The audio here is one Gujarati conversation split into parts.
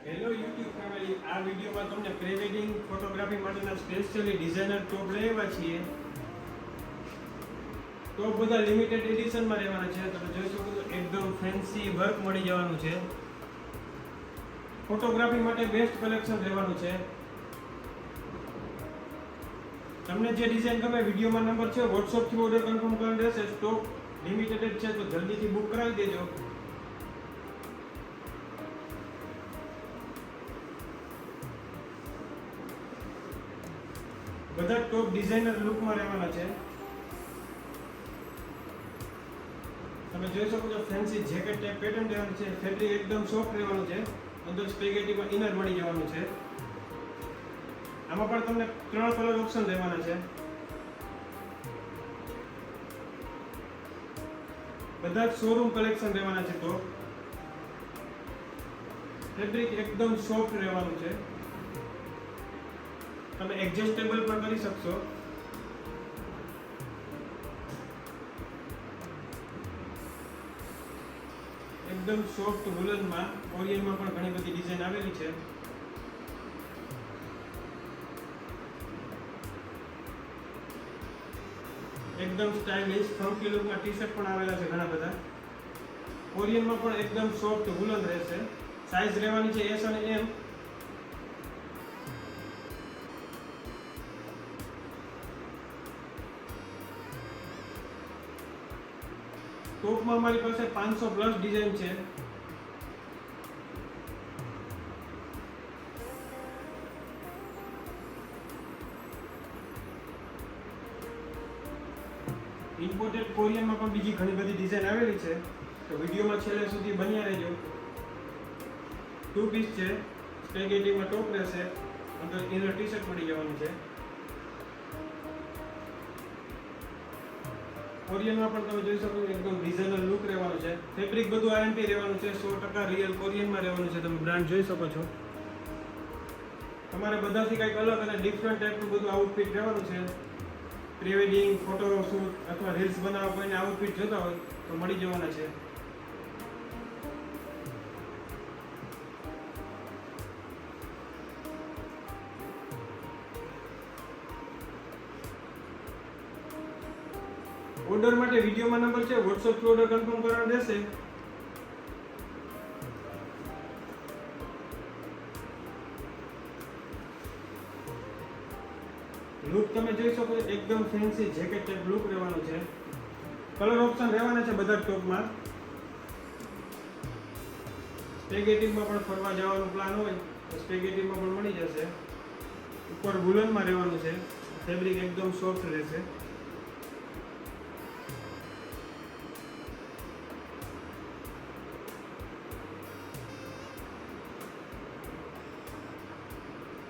હેલો યુટ્યુબ ફેમિલી, આ વિડીયોમાં તમને પ્રી વેડિંગ ફોટોગ્રાફી માટેના સ્પેશિયલી ડિઝાઇનર ટોપ લઈ આવ્યા છીએ. ટોપ બધા લિમિટેડ એડિશનમાં રહેવાના છે. તમે જોઈ શકો છો એકદમ ફેન્સી વર્ક મળી જવાનું છે. ફોટોગ્રાફી માટે બેસ્ટ કલેક્શન રહેવાનું છે. તમને જે ડિઝાઇન ગમે વિડીયોમાં નંબર છે, WhatsApp થી ઓર્ડર કન્ફર્મ કરવાનો રહેશે. સ્ટોક લિમિટેડ છે તો જલ્દીથી બુક કરાવી દેજો. બધા ટોપ ડિઝાઇનર લુકમાં રહેવાના છે. તમે જોઈ શકો છો ફેન્સી જેકેટ ટાઈપ પેટર્ન રહેવાની છે. ફેબ્રિક એકદમ સોફ્ટ રહેવાનું છે. અંદર સ્પેગેટીમાં ઇનર મળી જવાનું છે. આમાં પણ તમને 3 કલર ઓપ્શન રહેવાના છે. બધા જ શોરૂમ કલેક્શન રહેવાના છે. તો ફેબ્રિક એકદમ સોફ્ટ રહેવાનું છે. તમે એડજસ્ટેબલ પણ કરી શકશો. એકદમ સોફ્ટ વુલનમાં કોરિયનમાં પણ ઘણી બધી ડિઝાઇન આવેલી છે. એકદમ સ્ટાઇલિશ ફંકી લુકમાં ટી-શર્ટ પણ આવેલા છે ઘણા બધા. કોરિયનમાં પણ એકદમ સોફ્ટ વુલન રહેશે. સાઈઝ રહેવાની છે S અને M. ટોપમાં અમારી પાસે 500 પ્લસ ડિઝાઇન છે. ઇમ્પોર્ટેડ કોરિયનમાં પણ બીજી ઘણી બધી ડિઝાઇન આવેલી છે. તો વિડીયોમાં છેલ્લે સુધી બન્યા રહેજો. 2 પીસ છે. સ્પેગેટીમાં ટોપ રહેશે. અંદર ઇનર ટી-શર્ટ મળી જવાની છે. કોરિયનમાં પણ તમે જોઈ શકો છો એકદમ ડિઝાઇનર લુક રહેવાનો છે. ફેબ્રિક બધું આરએમપી રહેવાનું છે. 100% રિયલ કોરિયનમાં રહેવાનું છે. તમે બ્રાન્ડ જોઈ શકો છો. તમારે બધાથી કંઈક અલગ અને ડિફરન્ટ ટાઈપનું બધું આઉટફિટ રહેવાનું છે. પ્રી વેડિંગ ફોટો શૂટ અથવા રીલ્સ બનાવવા કોઈને આઉટફિટ જોતા હોય તો મળી જવાના છે. ઓર્ડર માટે વિડીયોમાં નંબર છે. WhatsApp થી ઓર્ડર કન્ફર્મ કરવાનો રહેશે. લુક તમે જોઈ શકો છો એકદમ ફેન્સી જેકેટ ટાઈપ લુક રહેવાનો છે. કલર ઓપ્શન રહેવાના છે બધા ટોપમાં. સ્પેગેટીમાં પણ ફરવા જવાનો પ્લાન હોય તો સ્પેગેટીમાં પણ મળી જશે. ઉપર વુલનમાં રહેવાનું છે. ફેબ્રિક એકદમ સોફ્ટ રહેશે.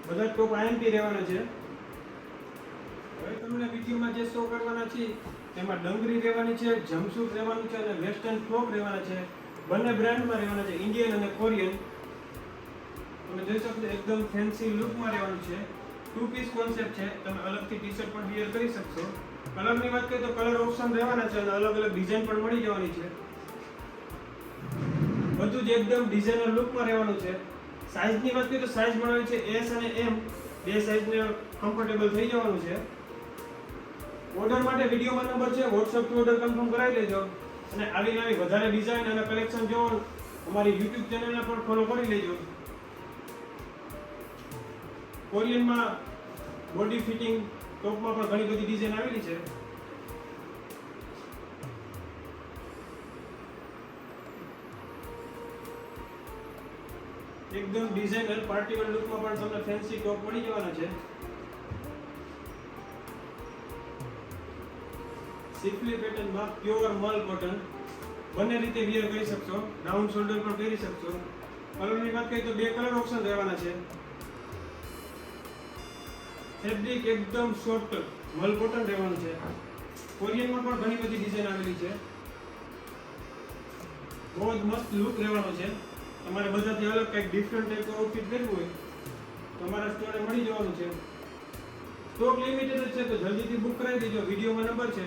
બધા ટોપ આઈએમપી રહેવાના છે. હવે તમને વિડીયોમાં જે શો કરવાના છે તેમાં ડંગરી રહેવાની છે, જમ્પસૂટ રહેવાનું છે અને વેસ્ટર્ન ફ્રોક રહેવાના છે. બંને બ્રાન્ડમાં રહેવાના છે, ઇન્ડિયન અને કોરિયન. તમે જોઈ શકો છો એકદમ ફેન્સી લુકમાં રહેવાનું છે. 2 પીસ કોન્સેપ્ટ છે. તમે અલગથી ટી-શર્ટ પણ વેર કરી શકશો. કલરની વાત કરીએ તો કલર ઓપ્શન રહેવાના છે અને અલગ અલગ ડિઝાઇન પણ મળી જવાની છે. બધું જ એકદમ ડિઝાઇનર લુકમાં રહેવાનું છે. સાઈઝની વાત કરીએ તો સાઈઝ મળવાની છે S અને M. બે સાઈઝને કમ્ફર્ટેબલ થઈ જવાનું છે. ઓર્ડર માટે વિડીયોમાં નંબર છે. WhatsApp થી ઓર્ડર કન્ફર્મ કરાવી લેજો. અને આવી નવી વધારે ડિઝાઇન અને કલેક્શન જોવો અમારી YouTube ચેનલને પણ ફોલો કરી લેજો. કોરિયનમાં બોડી ફિટિંગ ટોપમાં પણ ઘણી બધી ડિઝાઇન આવેલી છે. એકદમ ડિઝાઇનર પાર્ટી વેર લુકમાં પણ તમને ફેન્સી ટોપ મળી જવાના છે. સિમ્પલી પેટર્નમાં પ્યોર મલ કોટન. બંને રીતે વેર કરી શકશો. ડાઉન શોલ્ડર પણ પહેરી શકશો. કલરની વાત કરીએ તો 2 કલર ઓપ્શન રહેવાના છે. ફેબ્રિક એકદમ સોફ્ટ મલ કોટન રહેવાનું છે. કોરિયનમાં પણ ઘણી બધી ડિઝાઇન આવેલી છે. બહુ જ મસ્ત લુક રહેવાનો છે. તમારે બધાથી અલગ કંઈક ડિફરન્ટ ટાઈપનું આઉટફિટ પહેરવું હોય તો અમારા સ્ટોરે મળી જવાનું છે. સ્ટોક લિમિટેડ છે તો જલ્દીથી બુક કરાવી દેજો. વિડીયોમાં નંબર છે.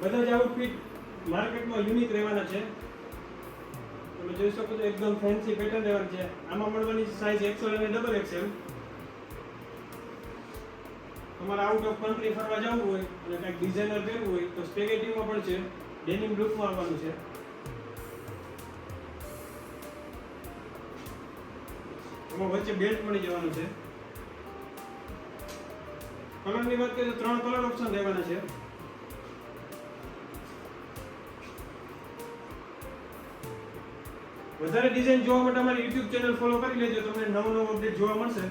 બધા જ આઉટફિટ માર્કેટમાં યુનિક રહેવાના છે. તમે જોઈ શકો છો એકદમ ફેન્સી પેટર્ન રહેવાની છે. આમાં મળવાની સાઈઝ XL અને XXL. તમારે આઉટ ઓફ કન્ટ્રી ફરવા જવું હોય અને કંઈક ડિઝાઇનર પહેરવું હોય તો સ્પેગેટીમાં પણ છે, ડેનિમ લુકમાં આવવાનું છે. એમાં વચ્ચે બેલ્ટ મળી જવાનું છે. કલરની વાત કરીએ તો 3 કલર ઓપ્શન રહેવાના છે. વધારે ડિઝાઇન જોવા માટે અમારી YouTube ચેનલ ફોલો કરી લેજો, તમને નવું અપડેટ જોવા મળશે.